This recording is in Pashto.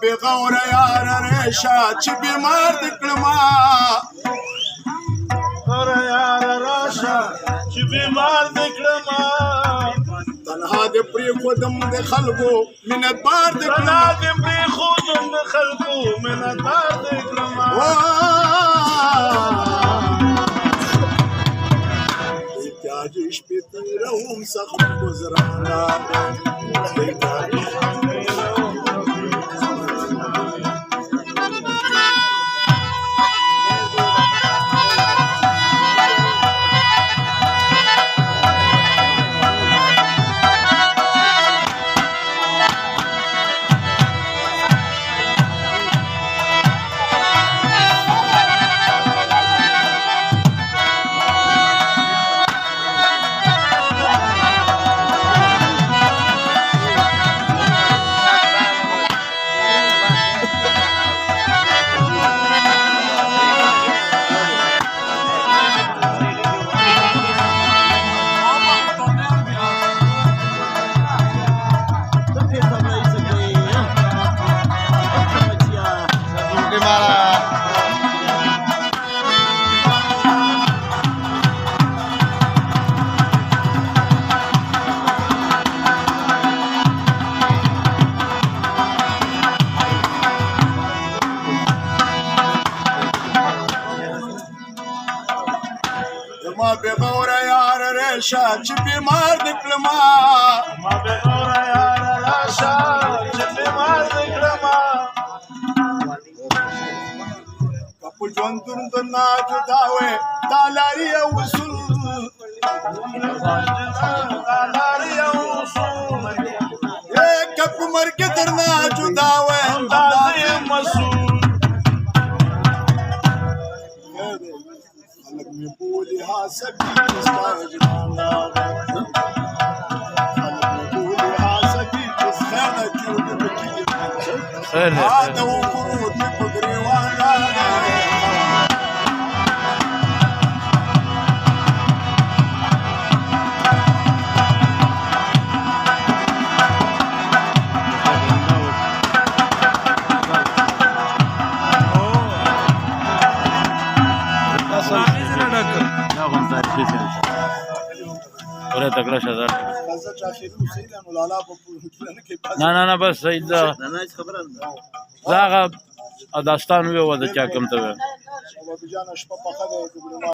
بغور یار ریشا چې بیمار د کړما غور یار راشه چې بیمار د کړما تنها د پری خودم د خلکو منتبار د کړما د پری خودم د خلکو منتبار د کړما احتیاج شپې تیروم سخت گزرانا ما بغور یار ریشا چې بیمار د کړما ما بغور یار ریشا چې بیمار د کړما کپو ژوندون د نا جدا وې تالاری وصول تالاری وصول کپو مرګ درنا جدا وې تالاری مسول بولها سكين استاجرنا بولها سكين اسخانة جود بكي هذا وقرود بقري وانا अरे तगड़ा शहर ना ना ना बस सही دا داستان وی و د چا کم ته